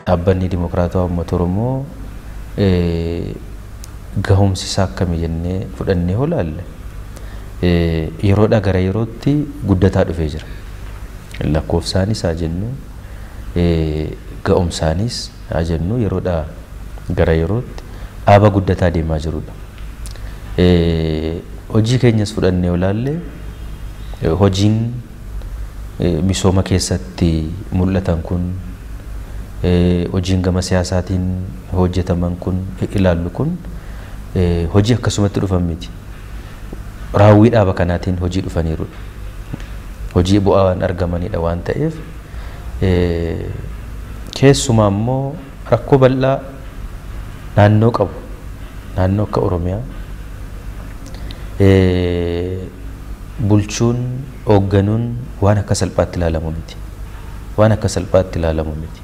dhaabbanni Dimokiraatawaa Uummata Oromoo gahumsi isaa akkamii jennee fudhannee olaalle yeroodhaa gara yerootti guddataa dhufee jira. Lakkoofsaanis haa jennu ga'umsaanis haa jennu yeroodhaa gara yerootti dhaaba guddataa deemaa jirudha. Hojii keenyas fudhannee olaalle hojiin misooma keessatti mul'atan kun hojiin gama siyaasaatiin hojjetaman kun ilaallu kun hojii akkasumatti dhufan miti. Raawwii dhaaba kanaatiin hojii dhufaniirudha. Hojii bu'aan argamanidha waan ta'eef keessumaa immoo rakkoo bal'aa naannoo qabu naannoo akka Oromiyaa bulchuun hoogganuun waan akka salphaatti ilaalamu miti. Waan akka salphaatti ilaalamu miti.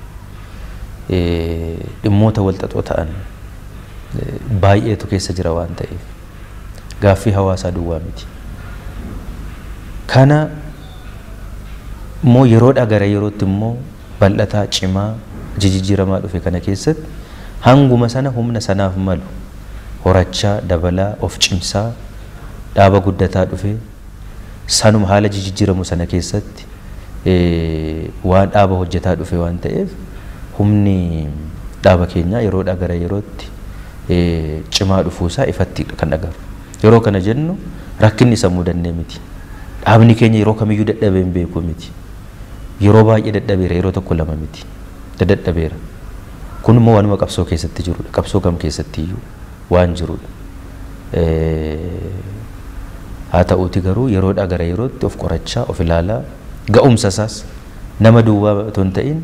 Dhimmoota walxaxoo ta'an baay'eetu keessa jira waan ta'eef gaaffii hawaasaa duwwaa miti. Kana immoo yeroodhaa gara yerootti immoo bal'ataa cimaa jijjiiramaa dhufe kana keessatti hanguma sana humna sanaaf malu horachaa dabalaa of cimsaa dhaaba guddataa dhufe sanuma haala jijjiiramu sana keessatti waan dhaaba hojjetaa dhufe waan ta'eef humni dhaaba keenyaa yeroodhaa gara yerootti cimaa dhufuusaa ifatti kan agarru. Yeroo kana jennu rakkinni isa mudannee miti. Dhaabni keenya yeroo kamiyyuu dadhabee hin beeku miti. Yeroo baay'ee dadhabeera yeroo tokko lama miti. Dadhabeera. Kun immoo waanuma qabsoo keessatti jirudha. Qabsoo kam keessatti iyyuu waan jirudha. Haa ta'uuti garuu yeroodhaa gara yerootti of qorachaa of ilaalaa ga'umsa isaas nama duwwaa otoo hin ta'in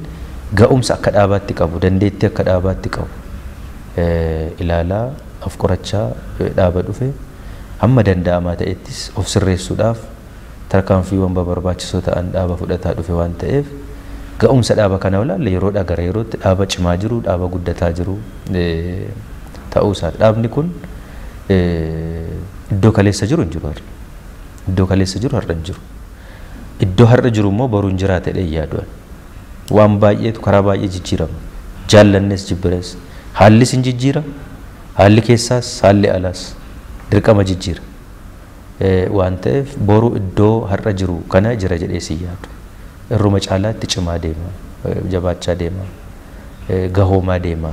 ga'umsa akka dhaabaatti qabu dandeettii akka dhaabaatti qabu ilaalaa of qorachaa dhaaba dhufe hamma danda'amaa ta'ettis of sirreessuudhaaf tarkaanfiiwwan barbaachisoo ta'an dhaaba fudhataa dhufe waan ta'eef ga'umsa dhaaba kana ilaalle yeroodhaa gara yerootti dhaaba cimaa jiru dhaaba guddataa jiru ta'uusaa. Dhaabni kun iddoo kaleessa jiru hin jiru har'a. Iddoo kaleessa jiru har'a hin jiru. Iddoo har'a jiru immoo boru hin jiraata jedhee yaaduudhaan. Waan baay'eetu karaa baay'ee jijjiirama. Jaallannes jibbirees haallis hin jijjiira. Haalli keessaas haalli alaas dirqama jijjiira. Waan ta'eef boru iddoo har'a jiru kana jira jedhee si yaadu. Irruma caalaatti cimaa deema, jabaachaa deema, gahoomaa deema.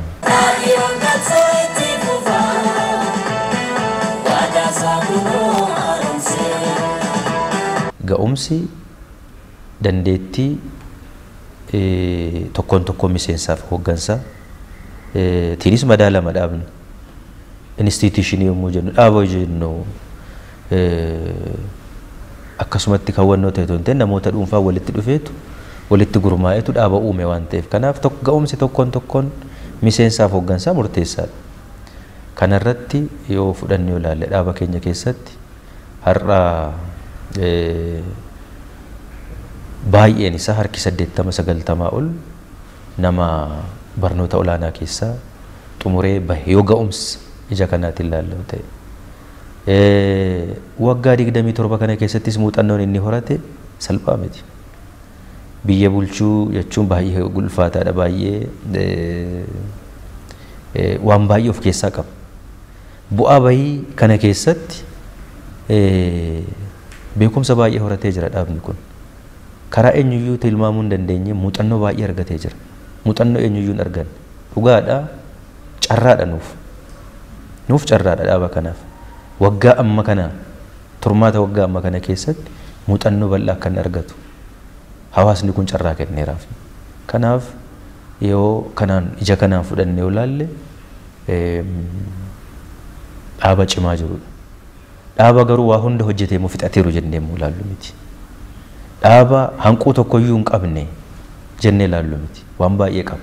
Ga'umsi dandeettii tokkoon tokkoo miseensaaf hooggansaa tiinis madaalama dhaabni instituushinii yommuu jennu dhaaba jennu akkasumatti kaawwannoo ta'e namoota dhuunfaa walitti dhufeetu walitti gurmaa'etu dhaaba uume waan ta'eef kanaaf ga'umsi tokkoon tokkoon miseensaaf hooggansaa murteessaadha. Kanarratti yoo fudhannee ilaalle dhaaba keenya keessatti har'a baay'een isaa harki 80-90 ol nama barnoota olaanaa keessaa xumuree bahe yoo ga'umsa ija kanaatiin ilaallamu ta'e. Waggaa 27 kana keessattis muuxannoon inni horate salphaa miti. Biyya bulchuu jechuun baay'ee ulfaataadha baay'ee waan baay'ee of keessaa qaba. Bu'aa bahii kana keessatti beekumsa baay'ee horatee jira dhaabni kun. Karaa eenyuyyuu tilmaamuu hin dandeenye muuxannoo baay'ee argatee jira. Muuxannoo eenyuyyuu hin arganne. Dhugaadha carraadha nuuf. Nuuf carraadha dhaaba kanaaf. Waggaa amma kana turmaata waggaa amma kana keessatti muuxannoo bal'aa akka inni argatu hawaasni kun carraa kenneeraaf. Kanaaf yoo kanaan ija kanaan fudhannee ilaalle dhaaba cimaa jirudha. Dhaaba garuu waa hunda hojjetee moo fixateeru jennee moo ilaallu miti. Dhaaba hanquu tokkoyyuu hin qabne jennee ilaallu miti. Waan baay'ee qaba.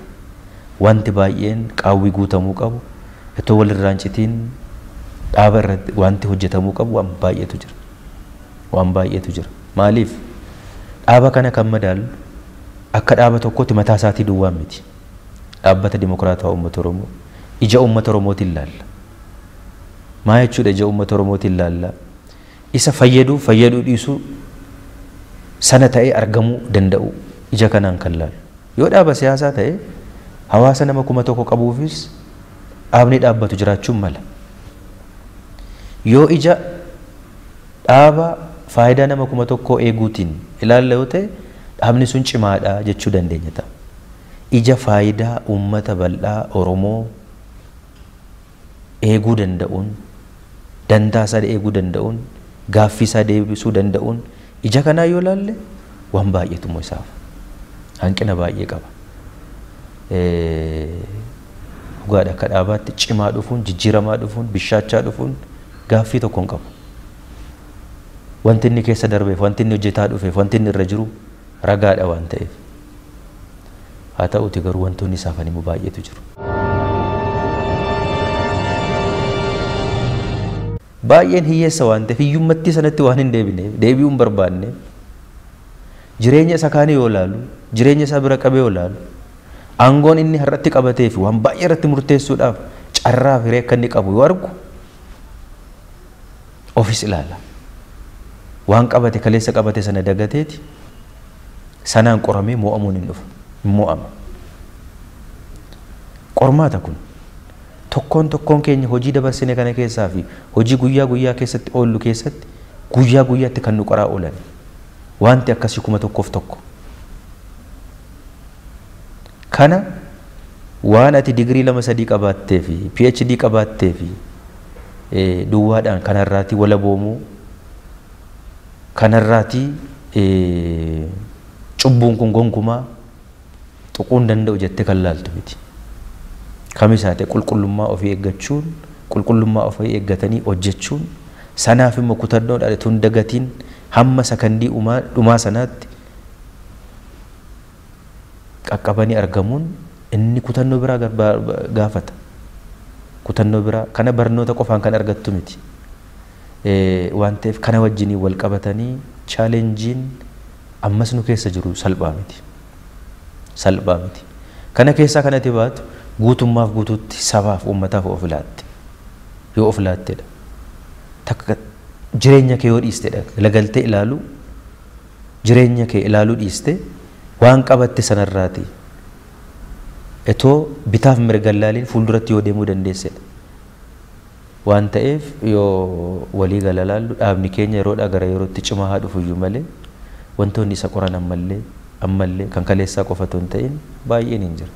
Wanti baay'een qaawwii guutamuu qabu. Itoo walirraan citiin dhaaba irratti wanti hojjetamuu qabu waan baay'eetu jira. Waan baay'eetu jira. Maaliif dhaaba kana kan madaalu akka dhaaba tokkotti mataa isaatii duwwaa miti. Dhaabbata Dimokiraatawaa Uummata Oromoo ija Uummata Oromootiin ilaalla. Maa jechuudha ija Uummata Oromootiin ilaalla. Isa fayyaduu dhiisuu sana ta'ee argamuu danda'u ija kanaan kan laalu. Yoo dhaaba siyaasaa ta'e hawaasa nama 1,000 qabuufis dhaabni dhaabbatu jiraachuun mala. Yoo ija dhaaba faayidaa nama 1,000 eeguutiin ilaalla yoo ta'e dhaabni sun cimaadha jechuu dandeenya ta'a. Ija faayidaa uummata bal'aa Oromoo eeguu danda'uun, dantaa isaa eeguu danda'uun, gaaffii isaa deebisuu danda'uun ija kanaa yoo ilaalle waan baay'eetu immoo isaaf hanqina baay'ee qaba. Dhugaadha akka dhaabaatti cimaa dhufuun, jijjiiramaa dhufuun, bishaachaa dhufuun gaaffii tokko hin qabu. Wanti inni keessa darbeef, wanti inni hojjetaa dhufeef, wanti inni irra jiru ragaadha waan ta'eef. Haa ta'uuti garuu wantoonni isaaf immoo baay'eetu jiru. Baay'een hiyyeessa waan ta'eef hiyyummaatti sanatti waan hin deebineef, deebi'uu hin barbaanneef jireenya isa kaanii yoo ilaalu, jireenya isaa bira qabee yoo ilaalu, aangoon inni har'atti qabatee fi waan baay'ee irratti murteessuudhaaf carraa fi hiree akka inni qabu yoo argu ofis ilaala. Waan qabate kaleessa qabate sana dagateeti sanaan qoramee mo'amuun hin dhufu, hin mo'ama. Qormaata kun tokkoon keenya hojii dabarsine kana keessaa fi hojii guyyaa keessatti oollu keessatti guyyaa guyyaatti kan nu qoraa oolan wanti akkasii 1,000 kana waan ati digirii 2-3 qabaattee fi PhD qabaattee fi duwwaadhaan kanarraatii wala boomuu kanarraatii cubbuun kun gonkumaa tuquun danda'u jettee kan laaltu miti. Kamisaate qulqullummaa ofii eeggachuun, qulqullummaa ofii eeggatanii hojjechuun, sanaaf immoo kutannoo dhalatun dagatiin hamma sakandii dhumaa sanaatti qaqqabanii argamuun inni kutannoo biraa gaafata. Kutannoo biraa kana barnoota qofaan kan argattu miti. Waan ta'eef kana wajjinii wal qabatanii chaalenjiin ammas nu keessa jiru salphaa miti. Salphaa miti. Kana keessaa kanatti baatu guutummaaf guutuutti sabaaf uummataaf of ilaatte. Yoo of ilaattedha. Takka jireenya kee yoo dhiistedha. Lagaltee ilaalu jireenya kee ilaaluu dhiiste waan qabatte sanarraati. Etoo bitaaf mirga laaliin fuulduratti yoo deemuu dandeessedha. Waan ta'eef yoo walii gala laallu dhaabni keenya yeroodhaa gara yerootti cimaa haa dhufuyyuu malee wantoonni isa qoran ammallee kan kaleessaa qofatu hin ta'in baay'een hin jira.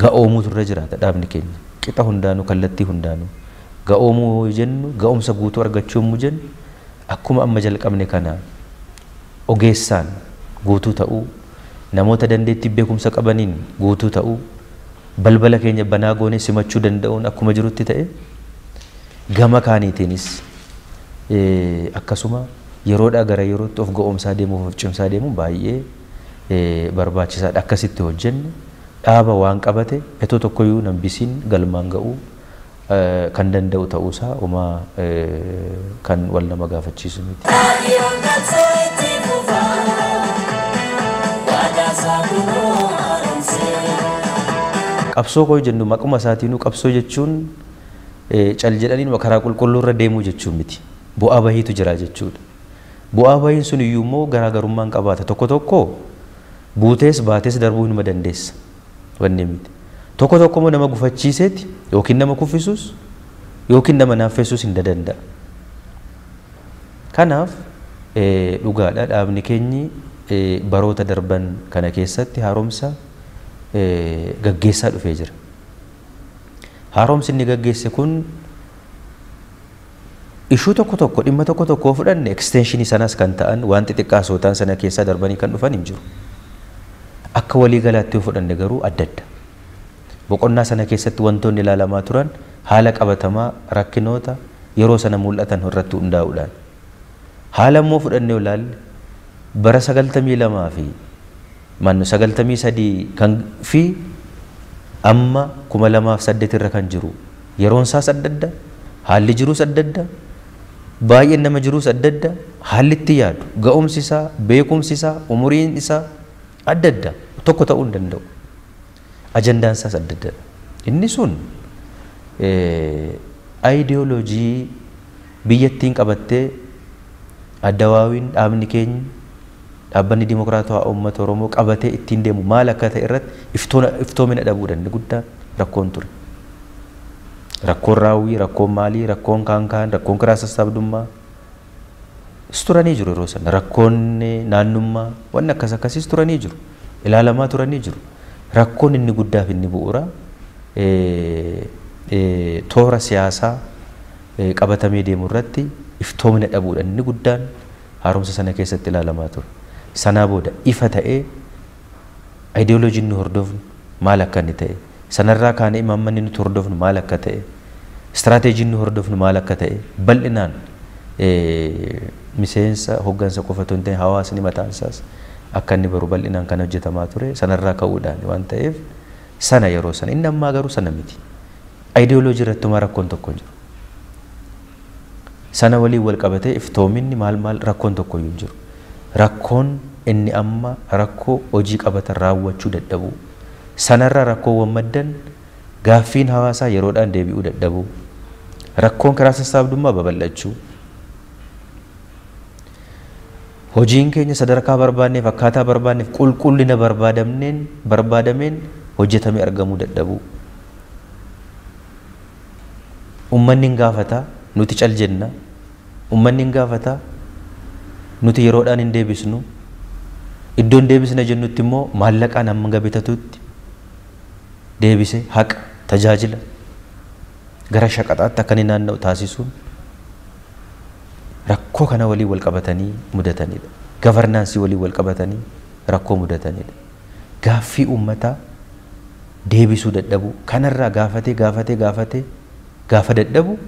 Ga'oomuutu irra jiraata dhaabni keenya. Qixa hundaanuu kallattii hundaanuu ga'oomuu yoo jennu ga'umsa guutuu argachuu yommuu jennu akkuma amma jalqabne kana ogeessaan guutuu ta'uu, namoota dandeettii beekumsa qabaniin guutuu ta'uu, balbala keenya banaa goonee simachuu danda'uun akkuma jirutti ta'e gama kaaniitiinis akkasuma yeroodhaa gara yerootti of ga'umsaa deemuuf of cimsaa deemuun baay'ee barbaachisaadha. Akkasitti hojjenne dhaaba waan qabate etoo tokkoyyuu nambisiin galmaan ga'uu kan danda'u ta'uusaa uumaa kan wal nama gaafachiisu miti. Qabsoo koo jennu maquma isaatiinuu qabsoo jechuun cal jedhaniin karaa qulqulluu irra deemuu jechuun miti. Bu'aa bahiitu jira jechuudha. Bu'aa bahiin sun iyyuu immoo garaagarummaan qabaata. Tokko buutees baatees darbuu hin dandeessa. Wanni miti. Tokko immoo nama gufachiiseeti yookiin nama kuffisuus yookiin nama naaffeessuus hin danda'a. Kanaaf dhugaadha dhaabni keenyi baroota darban kana keessatti haaromsa gaggeessaa dhufee jira. Haaromsi inni gaggeesse kun ishuu tokko dhimma tokko fudhanne extensionii sanas kan ta'an waan xixiqqaa sootaan sana keessaa darbanii kan dhufan hin jiru. Akka walii galaatti yoo fudhanne garuu adda adda. Boqonnaa sana keessatti wantoonni ilaalamaa turan haala qabatamaa rakkinoota yeroo sana mul'atan irratti hundaa'uudhaan. Haala immoo fudhannee ilaalle bara 92 fi 93 kan fi amma 2008 irra kan jiru yeroon isaas adda adda, haalli jiruus adda adda, baay'een nama jiruus adda adda, haalli itti yaadu, ga'umsi isaa, beekumsi isaa, umuriin isaa adda adda tokko ta'uu hin danda'u. Ajandaan isaas adda adda. Inni sun ideoloojii biyyattiin qabattee addawaawiin dhaabni keenya dhaabbanni dimokiraatawaa uummata Oromoo qabatee ittiin deemu maal akka ta'e irratti iftoomina dhabuudhaan inni guddaan rakkoon ture. Rakkoon raawwii, rakkoon maalii, rakkoon kaankaan, rakkoon kiraa sassaabdummaa turanii jiru yeroo sana. Rakkoon naannummaa waan akkas akkasiis turanii jiru. Ilaalamaa turanii jiru. Rakkoon inni guddaaf inni bu'uura toora siyaasaa qabatamee deemu irratti iftoomina dhabuudhaan inni guddaan haaromsa sana keessatti ilaalamaa ture. Sanaa booda ifa ta'ee ideoloojiin nu hordofnu maal akka inni ta'e, sanarraa kaanee imaammanni nuti hordofnu maal akka ta'e, istiraateejiin nu hordofnu maal akka ta'e bal'inaan miseensa hoggansa qofa otoo hin ta'in hawaasni mataan isaas akka inni baru bal'inaan kan hojjetamaa ture sanarraa ka'uudhaan waan ta'eef sana yeroo sana inni ammaa garuu sana miti. Ideoloojii irratti rakkoon tokko jiru. Sana waliin wal qabatee iftoominni maal rakkoon tokko iyyuu jiru. Rakkoon inni amma rakkoo hojii qabatan raawwachuu dadhabuu. Sanarraa rakkoowwan maddan gaaffiin hawaasaa yeroodhaan deebi'uu dadhabuu. Rakkoon karaa sassaabdummaa babal'achuu. Hojiin keenya sadarkaa barbaanneef akkaataa barbaanneef qulqullina barbaadameen hojjetamee argamuu dadhabuu. Uummanni hin gaafata nuti cal jenna. Uummanni hin gaafata nuti yeroodhaan hin deebisnu. Iddoon deebisna jennutti immoo maallaqaan amma bitatutti deebise haqa tajaajila gara shaqaxaatti akka inni naanna'u taasisuun rakkoo kana waliin wal qabatanii mudatanidha. Gavarnaansii waliin wal qabatanii rakkoo mudatanidha. Gaaffii uummataa deebisuu dadhabuu kanarraa gaafatee gaafa dadhabu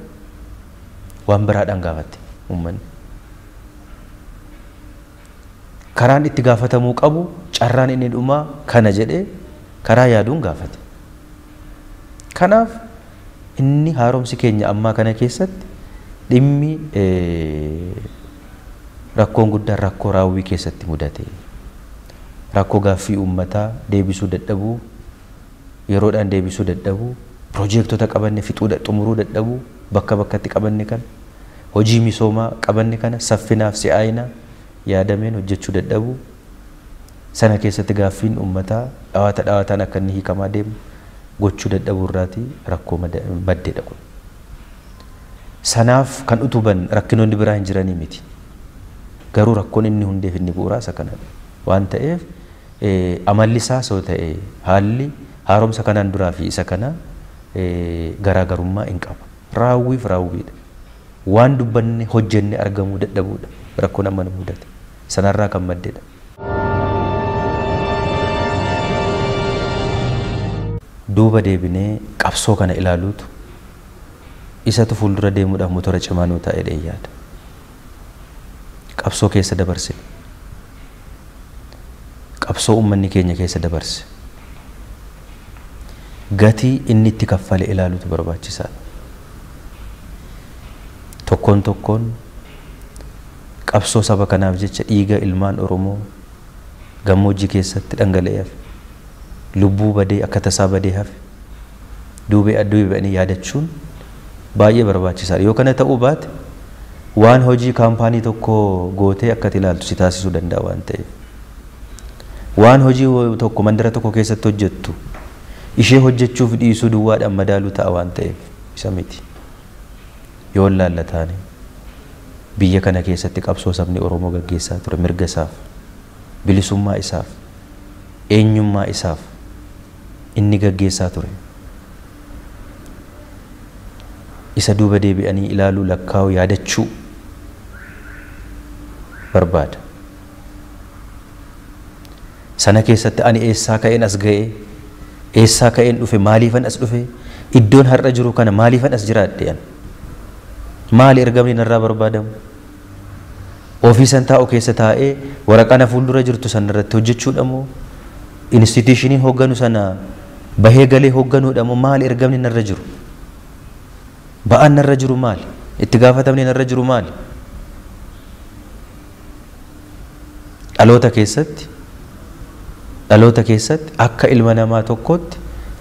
waan biraadhaan gaafate uummanni. Karaan itti gaafatamuu qabu carraan inni dhumaa kana jedhee karaa yaaduun gaafate. Kanaaf inni haaromsi keenya ammaa kana keessatti dhimmi rakkoon guddaan rakkoo raawwii keessatti mudate. Rakkoo gaaffii uummataa deebisuu dadhabuu, yeroodhaan deebisuu dadhabuu, piroojeektota qabanne fixuu xumuruu dadhabuu, bakka bakkatti qabanne kan hojii misoomaa qabanne kana saffinaaf si'aayina yaadameen hojjechuu dadhabuu. Sana keessatti gaaffiin uummataa dhawaataan akka inni hiikamaa deemu gochuu dadhabuu irraati rakkoo maddeedha kun. Sanaaf kan utuban rakkinoonni biraa hin jiranii miti. Garuu rakkoon inni hundeef inni bu'uuraa isa kanadha. Waan ta'eef amalli isaa soo ta'e haalli haaromsa kanaan duraa fi isa kana garaagarummaa hin qaba. Raawwiif raawwiidha. Waan dubbanne hojjenne argamuu dadhabuudha. Rakkoon amma nu mudate. Sanarraa kan maddeedha. Duuba deebinee qabsoo kana ilaaluutu isatu fuuldura deemuudhaaf motora cimaa nuu ta'ee yaada. Qabsoo keessa dabarse. Qabsoo uummanni keenya keessa dabarse. Gatii inni itti kaffale ilaaluutu barbaachisaadha. Tokkoon qabsoo saba kanaaf jecha dhiiga ilmaan Oromoo gammoojjii keessatti dhangala'eef lubbuu badee akka tasaa badee hafe duubee yaadachuun baay'ee barbaachisaadha. Yoo kana ta'uu baate waan hojii kaampaanii tokko gootee akka ilaaltu si taasisuu danda'a waan ta'eef. Waan hojii tokko mandara tokko keessatti hojjettu ishee hojjechuuf dhiisuu duwwaadhaan madaaluu ta'a waan ta'eef isa miti. Yoo laallataane biyya kana keessatti qabsoo sabni Oromoo gaggeessaa ture mirga isaaf, bilisummaa isaaf, eenyummaa isaaf inni gaggeessaa ture. Isa duuba deebi'anii ilaaluu lakkaa'uu yaadachuu barbaada. Sana keessatti ani eessaa ka'een as ga'ee, eessaa ka'een dhufe, maaliifan as dhufe, iddoon har'a jiru kana maaliifan as jiraadhe an maali ergamni narraa barbaadamu? Ofiisan taa'u keessa taa'ee waraqaa fuuldura jirtu sanarratti hojjechuudha moo instituutioniin hoogganu sana bahee galee hoogganuudha moo maali ergamni narra jiru? Ba'aan narra jiru maali? Itti gaafatamni narra jiru maali? Dhaloota keessatti akka ilma namaa tokkootti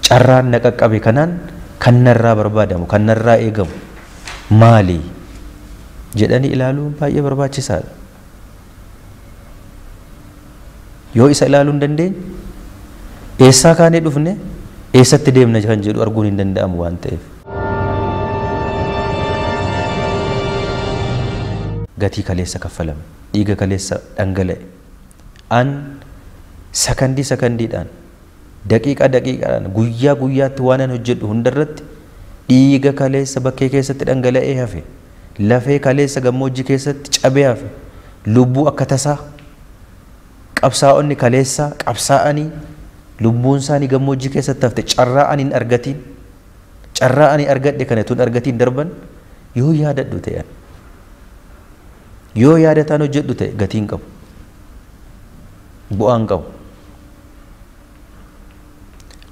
carraan na qaqqabe kanaan kan narraa barbaadamu, kan narraa eegamu maali jedhanii ilaaluun baay'ee barbaachisaadha. yoo isa ilaaluu hin dandeenye eessaa kaanee dhufne eessatti deemna kan jedhu arguun hin danda'amu waan ta'eef. Gatii kaleessa kaffalame, dhiiga kaleessa dhangala'e, an sakandiidhaan daqiiqaadhaan guyyaa guyyaatti waan an hojjedhu hundarratti dhiiga kaleessa bakkee keessatti dhangala'ee hafe, lafee kaleessa gammoojjii keessatti cabee hafe, lubbuu akka tasaa qabsaa'onni kaleessa qabsaa'anii lubbuun isaanii gammoojjii keessatti hafte carraa ani hin argatiin, carraa ani argadhe kana tun argatiin darban yoo yaadadhu ta'an, yoo yaadataan hojjedhu ta'e gatiin qabu, bu'aan qabu.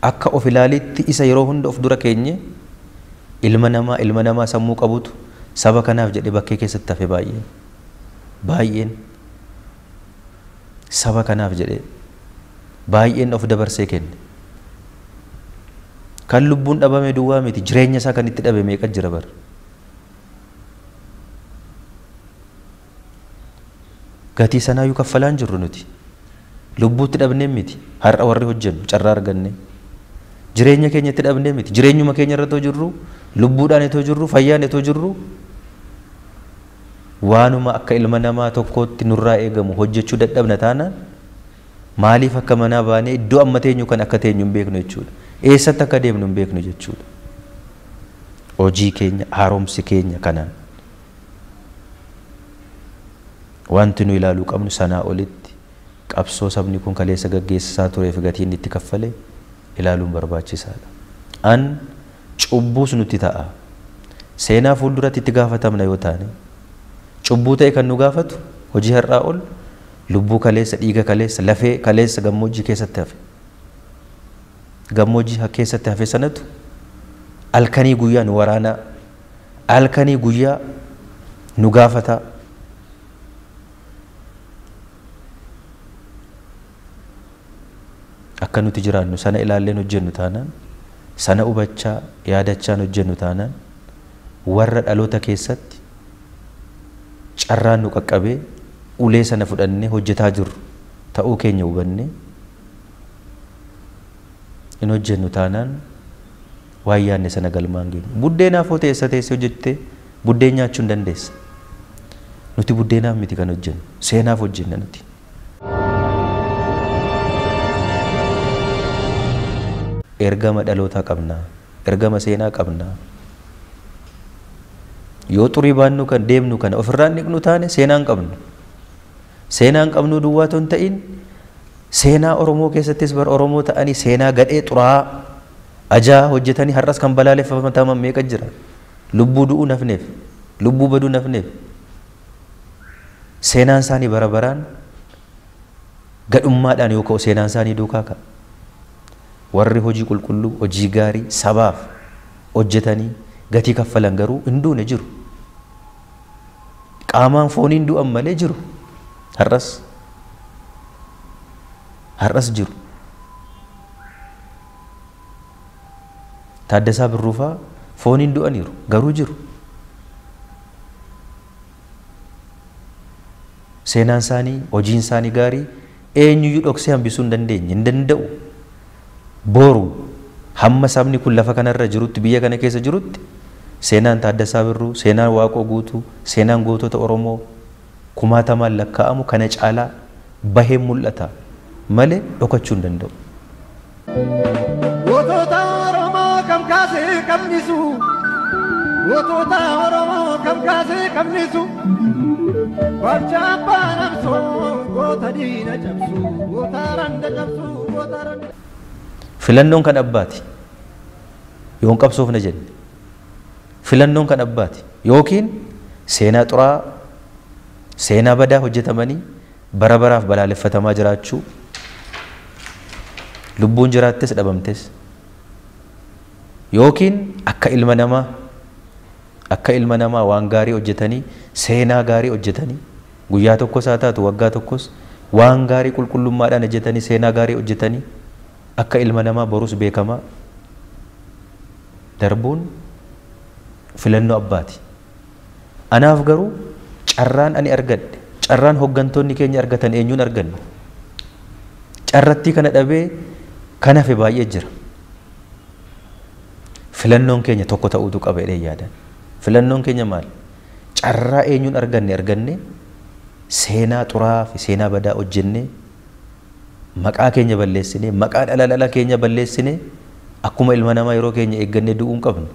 Akka of ilaaliitti isa yeroo hunda of dura keenye ilma namaa sammuu qabutu saba kanaaf jedhe bakkee keessatti hafe baay'een saba kanaaf jedhe baay'een of dabarsee kenne. Kan lubbuun dhabame duwwaa miti, jireenya isaa kan itti dhabe meeqa jira bara. Gatii sanaayyuu kaffalaan jirru nuti. Lubbuutti dhabnee miti har'a warri hojjennu carraa arganne. Jireenya keenya itti dhabnee miti, jireenyuma keenya irra too jirru, lubbuudhaan itoo jirru, fayyaan itoo jirru, waanuma akka ilma namaa tokkootti nurraa eegamu hojjechuu dadhabna taanaan maaliif akka manaa baanee iddoo amma teenyu kan akka teenyu hin beeknu jechuudha. Eessatti akka deemnu hin beeknu jechuudha. Hojii keenya, haaromsi keenya kanaan wanti nu ilaaluu qabnu sanaa olitti qabsoo sabni kun kaleessa gaggeessaa tureef gatiin itti kaffale ilaaluun barbaachisaadha. An cubbuus nutti ta'a. Seenaa fuulduratti itti gaafatamna yoo taane cubbuu ta'e kan nu gaafatu hojii har'aa ol lubbuu kaleessa, dhiiga kaleessa, lafee kaleessa gammoojjii keessatti hafe. Gammoojjii keessatti hafe sanatu halkanii guyyaa nu waraanaa, halkanii guyyaa nu gaafataa. Akka nuti jiraannu sana ilaalleen hojjennu taanaan, sana hubachaa yaadachaan hojjennu taanaan warra dhaloota keessatti carraan nu qaqqabee ulee sana fudhannee hojjetaa jirru ta'uu keenya hubannee in hojjennu taanaan waan yaadne sana galmaan geenyu. Buddeenaaf hoo teessee hojjettee buddeen nyaachuu hin dandeessa. Nuti buddeenaaf miti kan hojjennu, seenaaf hojjenna nuti. Ergama dhalootaa qabnaa, ergama seenaa qabnaa. Yoo xurii baannu kan deemnu kana ofirraan dhiqnu taane seenaan qabnu. Seenaan qabnu duwwaa ton ta'in seenaa Oromoo keessattis bar Oromoo ta'anii seenaa gadhee xuraa ajaa hojjetanii har'as kan balaaleffataman meeqa jira. Lubbuu du'uu nafneef, lubbuu baduu nafneef. Seenaan isaanii bara baraan gadhummaadhaan yoo ka'u seenaan isaanii duukaa ka'a. Warri hojii qulqulluu, hojii gaarii sabaaf hojjetanii gatii kaffalan garuu hin duune jiru. Qaamaan fooniin du'an malee jiru. Har'as jiru. Taaddasaa Birruufaa fooniin du'aniiru garuu jiru. Seenaan isaanii, hojiin isaanii gaarii eenyuyyuu dhoksee hambisuu hin dandeenye, hin danda'u. Boru hamma sabni kun lafa kanarra jirutti, biyya kana keessa jirutti seenaan Taaddasaa Birruu, seenaan Waaqoo Guutuu, seenaan gootota Oromoo kumaatamaan lakkaa'amu kana caalaa bahee mul'ata malee dhokachuu hin danda'u. Gootota Oromoo kam kaasee qabnisu, gootota Oromoo kam kaasee qabnisu, wacha abbaan absoo goota diina cabsu, goota randa cabsu, goota randa. Filannoon kan abbaati yoon qabsoofna jenne, filannoon kan abbaati yookiin seenaa xuraa, seenaa badaa hojjetamanii bara baraaf balaaleffatamaa jiraachuu, lubbuun jiraattes dhabamtes, yookiin akka ilma namaa waan gaarii hojjetanii, seenaa gaarii hojjetanii, guyyaa tokkos haa taatu waggaa tokkos waan gaarii qulqullummaadhaan hojjetanii, seenaa gaarii hojjetanii akka ilma namaa borus beekamaa darbuun filannoo abbaati. Anaaf garuu carraan ani argadhe, carraan hoggantoonni keenya argatan eenyuun arganne? carratti kana dhabee kana fe baay'ee jira. Filannoon keenya tokko ta'uutu qaba jedhee yaadan. Filannoon keenya maal? Carraa eenyuun arganne seenaa xuraa fi seenaa badaa hojjennee maqaa keenya balleessinee maqaa dhala keenya balleessinee akkuma ilma namaa yeroo keenya eeggannee du'uun qabnu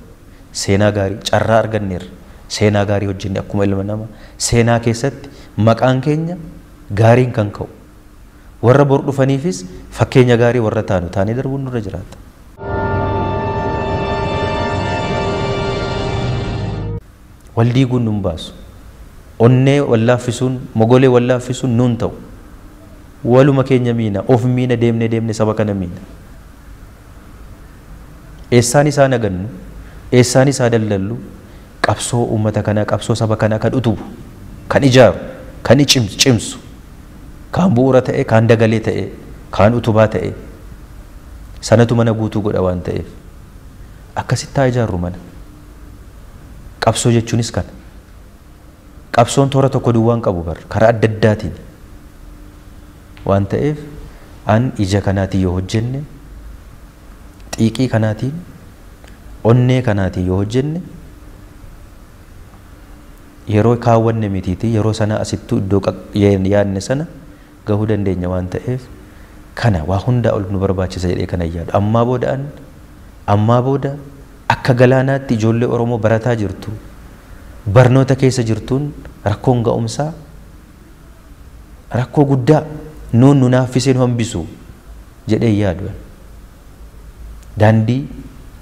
seenaa gaarii carraa arganneerra seenaa gaarii hojjennee akkuma ilma namaa seenaa keessatti maqaan keenya gaariin kan ka'u warra bor dhufaniifis fakkeenya gaarii warra taanu taanee darbuun nurra jiraata. Waldii kun nun baasu onnee wallaaffisuun mogolee wallaaffisuun nuun ta'u waluma keenya miina of miina deemne saba kana miina. Eessaan isaa nagannu eessaan isaa dallallu qabsoo uummata kanaa qabsoo saba kanaa kan utubu kan ijaaru kan cimsu kan bu'uura ta'e kan dagalee ta'e kan utubaa ta'e sanatu mana guutuu godha waan ta'eef akkasitti haa ijaarru mana. Qabsoo jechuunis kana. Qabsoon toora tokko duwwaan qabu bar karaa adda addaatiin waan ta'eef an ija kanaatiin yoo hojjenne xiiqii kanaatiin onnee kanaatiin yoo hojjenne yeroo kaawwanne mitiitii yeroo sana asittuu iddoo yaadne sana gahuu dandeenya waan ta'eef kana waa hundaa ol nu barbaachisa jedhee kana yaadu. Ammaa booda akka galaanaatti ijoollee Oromoo barataa jirtu barnoota keessa jirtuun rakkoon ga'umsaa rakkoo guddaa nu naaffisee nu hambisu jedhee yaadu. Daandii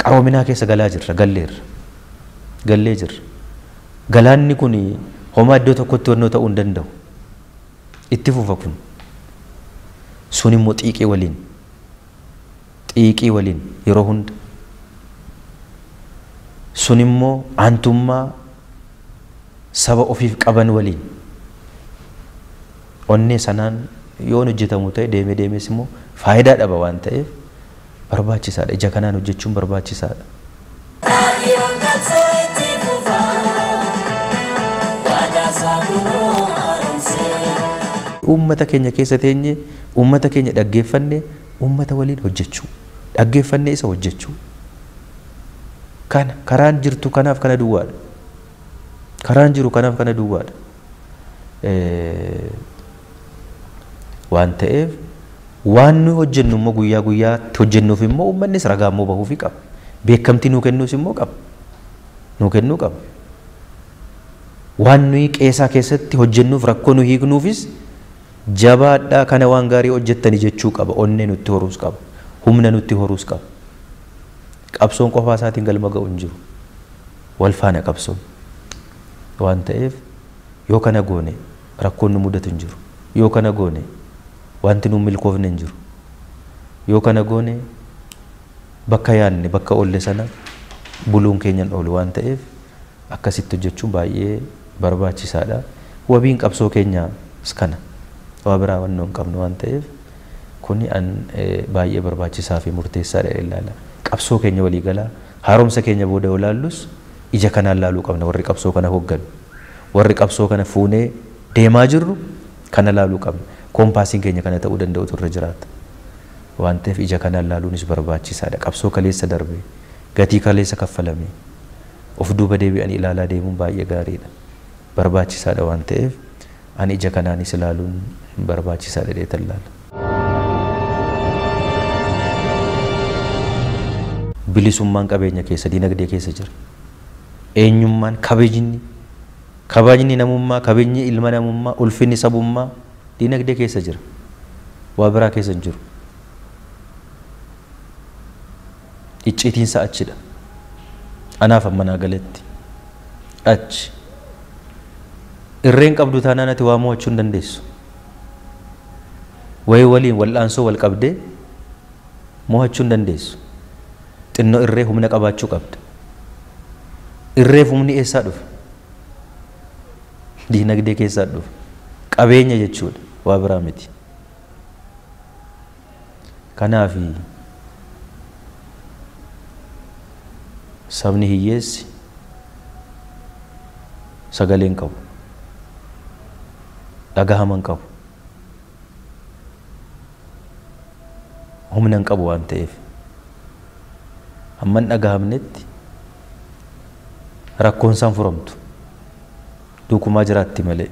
qaroominaa keessa galaa jirra gallee jirra. Galaanni kun homaa iddoo tokkotti wannoo ta'uu hin danda'u. Itti fufa kun sun immoo xiiqii waliin yeroo hunda sun immoo aantummaa saba ofiif qaban waliin onnee sanaan yoo hojjetamu ta'e deemees immoo faayidaa dhaba waan ta'eef barbaachisaadha. Ija kanaan hojjechuun barbaachisaadha. Uummata keenya keessa teenye uummata keenya dhaggeeffanne uummata waliin hojjechuu dhaggeeffannee isa hojjechuu kana karaan jirtu kanaaf kana duwwaadha. Karaan jiru kanaaf kana duwwaadha. Waan ta'eef waan nu hojjennu immoo guyyaa guyyaatti hojjennuuf immoo uummannis ragaa immoo bahuufi qaba. Beekamtii nuu kennuus immoo qaba. Nuu kennuu qaba. Waan nuyi qeesaa keessatti hojjennuuf rakkoo nu hiiknuufis jabaadhaa kana waan gaarii hojjettani jechuu qaba. Onnee nutti horuus qaba. Humna nutti horuus qaba. Qabsoon qofaa isaatiin galma ga'u hin jiru. Wal faana qabsoon. Waan ta'eef yoo kana goone rakkoon nu mudatu hin jiru. Yoo kana goone wanti nu milkoofne hin jiru. Yoo kana goone bakka yaadne bakka oolle sana buluun keenyan oolu waan ta'eef akkasitti hojjechuun baay'ee barbaachisaadha. Wabiin qabsoo keenyaas kana waa biraa wannoo hin qabnu waan ta'eef kuni baay'ee barbaachisaa fi murteessaadha ilaala. Qabsoo keenya walii galaa haaromsa keenya booda olaallus ija kanaan laaluu qabna. Warri qabsoo kana hogganu warri qabsoo kana fuunee deemaa jirru kana laaluu qabna. Koompaasiin keenya kana ta'uu danda'utu irra jiraata waan ta'eef ija kanaan laaluunis barbaachisaadha. Qabsoo kaleessa darbe gatii kaleessa kaffalame of duuba deebi'anii ilaalaa deemuun baay'ee gaariidha barbaachisaadha waan ta'eef ani ija kanaanis ilaaluun barbaachisaadha jedhee ilaala. Bilisummaan qabeenya keessa dinagdee keessa jira. Eenyummaan kabajni namummaa kabajni ilma namummaa ulfinni sabummaa dinagdee keessa jira. Waa biraa keessa hin jiru. Iccitiinsa achidha. Anaaf ammanaa galetti achi irreen qabdu taanaan ati waa mo'achuu hin dandeessu. Wayii waliin wal'aansoo wal qabdee mo'achuu hin dandeessu. Xinnoo irree humna qabaachuu qabda. Irreef humni eessaa dhufa? Dinagdee keessaa dhufa. Qabeenya jechuudha waa biraa miti. Kanaaf sabni hiyyeessi sagaleen qabu dhagahaman qabu humna hin qabu waan ta'eef hamman dhagahamnetti rakkoon isaan furamtu duukumaa jiraatti malee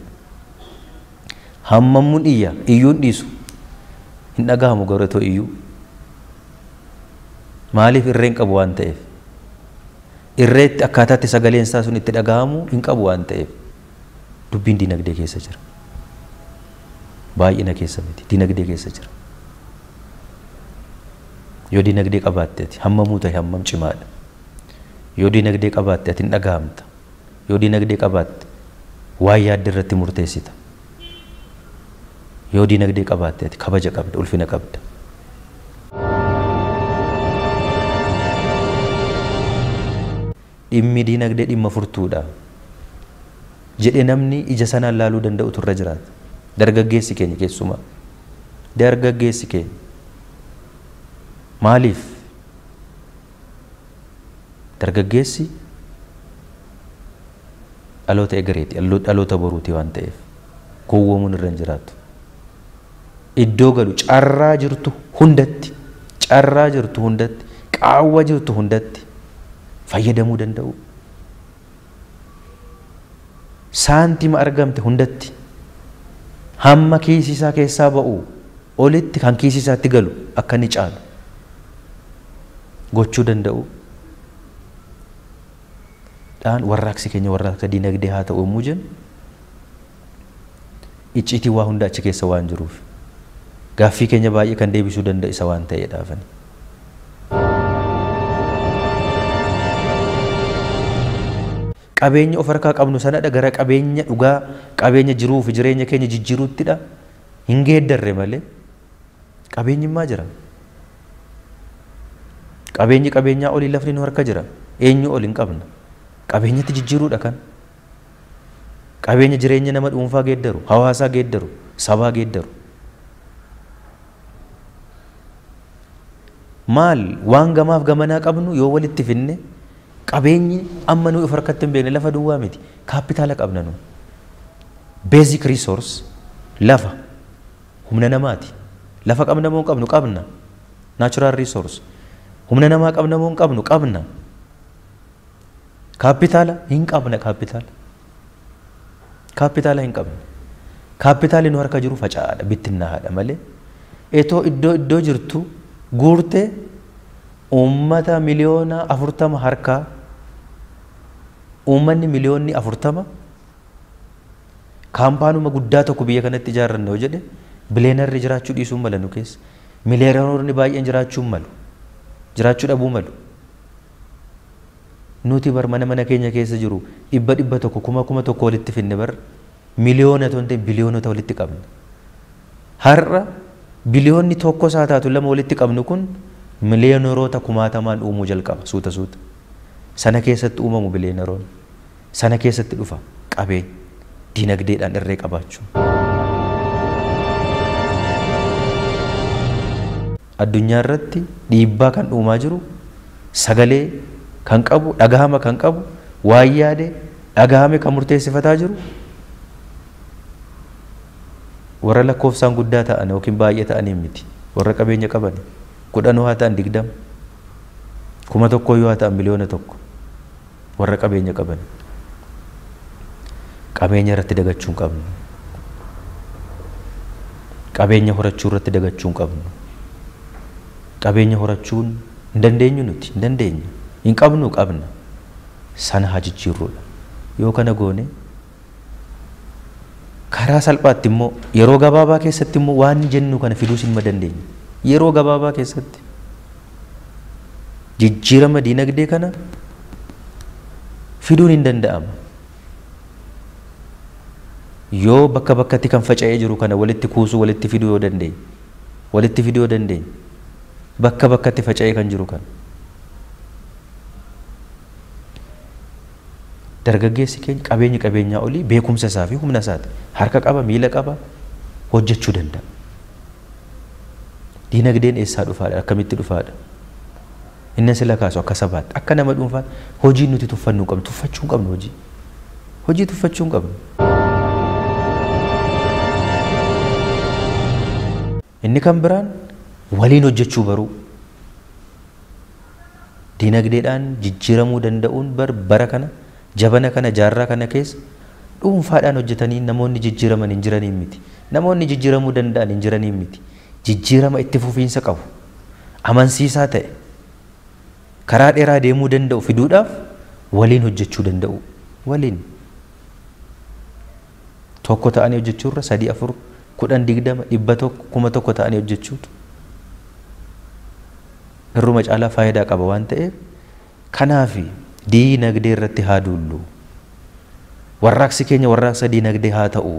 hammammuun iyyuun dhiisu hin dhagahamu garatoo iyyuu maaliif irreen qabu waan ta'eef irreetti akkaataatti sagaleen isaa sun itti dhagahamu hin qabu waan ta'eef dubbiin dinagdee keessa jira baay'ina keessa miti dinagdee keessa jira yoo dinagdee qabaatteeti hammamuu ta'e hammam cimaadha yoo dinagdee qabaatte ati hin dhagahamta yoo dinagdee qabaatte waan yaadde irratti murteessita yoo dinagdee qabaatte ati kabaja qabda ulfina qabda dhimmi dinagdee dhimma furtuudha jedhe namni ija sanaan laaluu danda'u turre jiraata dargaggeessi keenya keessumaa dargaggeessi keenya maaliif dargaggeessi dhaloota egereeti dhaloota boruuti waan ta'eef gowwoomuun irra hin jiraatu iddoo galu carraa jirtu hundatti qaawwa jirtu hundatti fayyadamuu danda'u saantima argamte hundatti hamma kiisisaa keessaa ba'u olitti kan kiisisaatti galu akka inni caalu gochuu danda'u dhaan warraaqsi keenya warraaqsa dinagdee haa ta'u yommuu jennu icciitii waa hunda achi keessa waan jiruuf gaaffii keenya baay'ee kan deebisuu danda'a isa waan ta'eedhaafani qabeenya of harkaa qabnu sanadha gara qabeenya dhugaa qabeenya jiruu fi jireenya keenya jijjiiruuttidha hin geeddarre malee qabeenyummaa jira qabeenyaa olii lafni nu harka jira eenyu ol hin qabna qabeenyatti jijjiiruudha kan qabeenya jireenya nama dhuunfaa geeddaru hawaasaa geeddaru sabaa geeddaru maal waan gamaaf gamanaa qabnu yoo walitti finne qabeenyi amma nu harkatti hin beekne lafa duwwaa miti kaapitaala qabna nu basic resource lafa humna namaati lafa qabna moo qabnu qabna natural resource humna namaa qabna moo qabnu qabna kaapitaala hin qabna kaapitaala hin qabna kaapitaali nu harka jiru faca'aadha bittinnaadha malee etoo iddoo jirtu guurte ummata miliyoona 40 harkaa ummanni miliyoonni 40 kaampaanuma guddaa tokko biyya kanatti ijaarranne yoo jedhe bileenarri jiraachuu dhiisuu mala nu keessa miliyoononni baay'een jiraachuu dhabuu malu nuti bar mana keenya keessa jiru dhibba tokko kuma tokko walitti finne bar miliyoona tonte biliyoonota walitti qabna har'a biliyoonni tokko saataatu lama walitti qabnu kun miliyoonota kumaatamaan uumuu jalqaba suuta sana keessatti uumamu biliyoonoroon sana keessatti dhufa qabeenya dinagdeedhaan irree qabaachuu addunyaa irratti dhiibbaa kan uumaa jiru sagalee kan qabu dhagahama kan qabu waan yaade dhagahame kan murteessifataa jiru warra lakkoofsaan guddaa ta'an yookiin baay'ee ta'anii miti warra qabeenya qaban 10 haa ta'an 20 1,000 yoo haa ta'an miliyoona 1 warra qabeenya qaban qabeenya irratti dagachuu hin qabnu qabeenya horachuu irratti dagachuu hin qabnu qabeenya horachuun hin dandeenyu nuti hin dandeenyu hin qabnu qabna sana haa jijjiirruudha yoo kana goone karaa salphaatti immoo yeroo gabaabaa keessatti immoo waan jennu kana fiduus hin dandeenyu yeroo gabaabaa keessatti jijjiirama dinagdee kana fiduun hin danda'ama yoo bakka bakkatti kan faca'ee jiru kana walitti kuusuu walitti fiduu yoo dandeenye bakka bakkatti faca'ee kan jiru kan dargaggeessi keenya qabeenyaa olii beekumsa isaa fi humna isaati harka qaba miila qaba hojjechuu danda'a dinagdeen eessaa dhufaadha akkamitti dhufaadha inni sila kaasu akka sabaatti akka nama dhuunfaa hojii nuti tuffachuu hin qabnu hojii tuffachuu hin qabnu inni kan biraan waliin hojjechuu baruu dinagdeedhaan jijjiiramuu danda'uun bara kana jabana kana jaarraa kana keessa dhuunfaadhaan hojjetanii namoonni jijjiiraman hin jiranii miti. Namoonni jijjiiramuu danda'an hin jiranii miti. Jijjiirama itti fufiinsa qabu amansiisaa ta'e karaa dheeraa deemuu danda'u fiduudhaaf waliin hojjechuu danda'u. Waliin tokko ta'anii hojjechuurra 3 4 10 20 100 1,000 ta'anii hojjechuutu irruma caalaa faayidaa qaba waan ta'eef kanaaf diinagdee irratti haa duullu. Warraaqsi keenya warraaqsa diinagdee haa ta'u.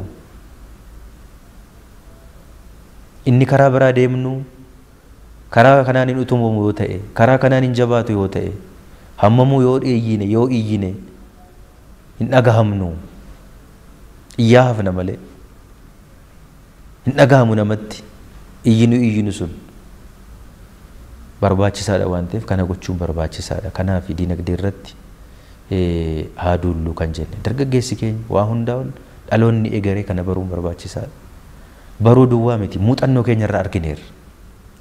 Inni karaa biraa deemnu karaa kanaan hin utumamu yoo ta'e karaa kanaan hin jabaatu yoo ta'e hammamuu yoo iyyine hin dhagahamnu. Iyyaa hafna malee hin dhagahamu namatti iyyinu sun barbaachisaadha waan ta'eef kana gochuun barbaachisaadha. Kanaaf diinagdee irratti haa duullu kan jenne dargaggeessi keenya waa hundaa'uun dhaloonni egeree kana baruun barbaachisaadha. Baruu duwwaa miti muuxannoo keenya irraa argineerra.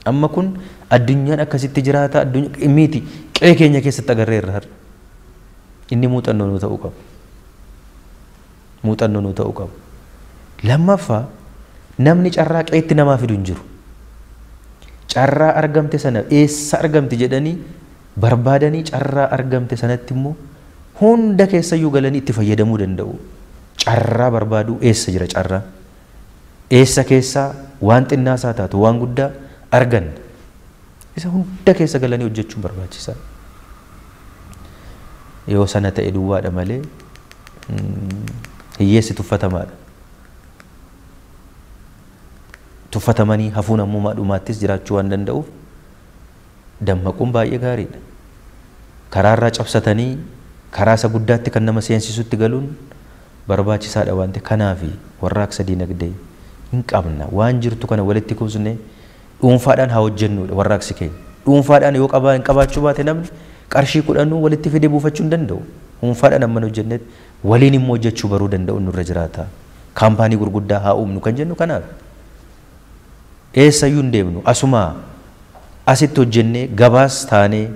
Amma kun addunyaan akkasitti jiraata addunyaa miti qe'ee keenya keessatti agarreerra har'a. Inni muuxannoo nu ta'uu qabu. Muuxannoo nu ta'uu qabu. Lammaffaa namni carraa qe'eetti namaa fidu hin jiru. Carraa argamte sana eessa argamte jedhanii barbaadanii carraa argamte sanatti immoo hunda keessayyuu galanii itti fayyadamuu danda'u. Carraa barbaaduu eessa jira carraa? Eessa keessaa waan xinnaasaa taatu waan guddaa argan. Isa hunda keessa galanii hojjechuun barbaachisaa. Yoo sana ta'e duwwaadha malee hiyyeessi tuffatamaadha. Tuffatamanii hafuun ammumaa dhumaattis jiraachuu waan danda'uuf dammaquun baay'ee gaariidha. Karaarraa cabsatanii karaa isa guddaatti kan nama seensisutti galuun barbaachisaadha waan ta'e kanaaf warraaqsa diinagdee hin qabna. Waan jirtu kana walitti kuusnee dhuunfaadhaan haa hojjennuudha warraaqsi keenya. Dhuunfaadhaan yoo qabaachuu baate namni qarshii 10 walitti fidee buufachuu hin danda'u. Dhuunfaadhaan amma hojjenneet waliin immoo hojjechuu baruu danda'u nurra jiraata. Kaampaanii gurguddaa haa uumnu kan jennu kanaaf. Eessayyuu hin deemnu asuma asitti hojjennee gabaas taanee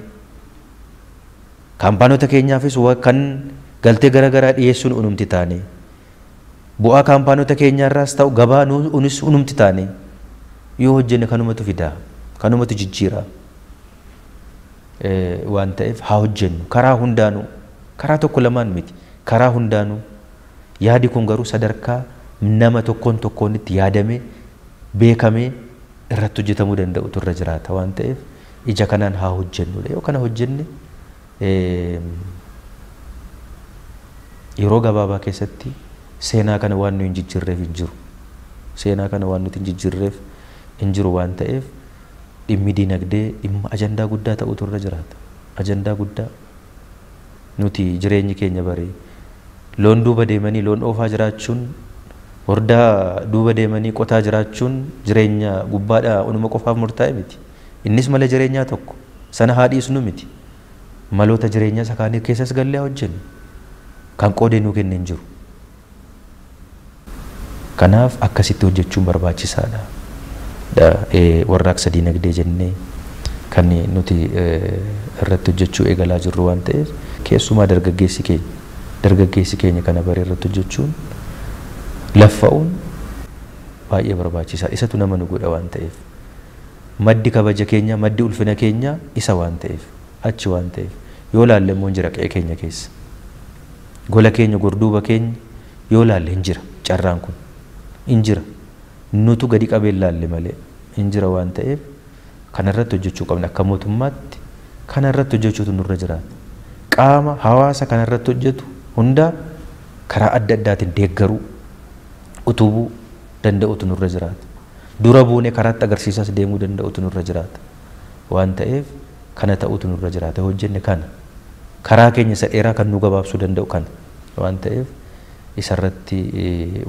kaampaanota keenyaafis kan galtee garaagaraa dhiyeessuun unumti taanee bu'aa kaampaanota keenyaarraas ta'u gabaa unis unumti taanee yoo hojjenne kanumatu fidaa kanumatu jijjiira waan ta'eef haa hojjennu karaa hundaanuu karaa tokko lamaan miti karaa hundaanuu yaadi kun garuu sadarkaa nama tokkoon itti yaadamee beekamee irratti hojjetamuu danda'u turre jiraata waan ta'eef ija kanaan haa hojjennu. Yoo kana hojjenne yeroo gabaabaa keessatti seenaa kana waan nu hin jijjiirreef hin jiru. Seenaa kana waan nuti hin jijjiirreef hin jiru waan ta'eef dhimmi diinagdee dhimma ajandaa guddaa ta'u turre jiraata. Ajandaa guddaa nuti jireenyi keenya baree loon duuba deemanii loon oofaa jiraachuun hordaa duuba deemanii qotaa jiraachuun jireenya gubbaadhaa unuma qofaaf murtaa'e miti. Innis mala jireenyaa tokko sana haa dhiisnu miti. Maloota jireenyaa isa kaanii keessas gallee hojjennu kan qoodee nuu kenne hin jiru. Kanaaf akkasitti hojjechuun barbaachisaadha. Warraaqsa diinagdee jennee kan nuti irratti hojjechuu eegalaa jirru waan ta'eef keessumaa dargaggeessi keenya kana baree irratti hojjechuun laffa'uun baay'ee barbaachisaadha. Isatu nama nu godha waan ta'eef maddi kabaja keenya maddi ulfina keenya isa waan ta'eef achi waan ta'eef yoo laalle immoo jira qe'ee keenya keessa gola keenya gorduuba keenya yoo laalle hin jira carraan kun hin jira nutu gadi qabee laalle malee hin jira waan ta'eef kanarratti hojjechuu qabna akka mootummaatti kanarratti hojjechuutu nurra jiraata. Qaama hawaasa kanarratti hojjetu hunda karaa adda addaatiin deeggaruu utubuu danda'utu nurra jiraata. Dura buune karaatti agarsiisas deemuu danda'utu nurra jiraata. Waan ta'eef kana ta'utu nurra jiraata. Hojjenne kana karaa keenya isa dheeraa kan nu gabaabsuu danda'u kana waan ta'eef isarratti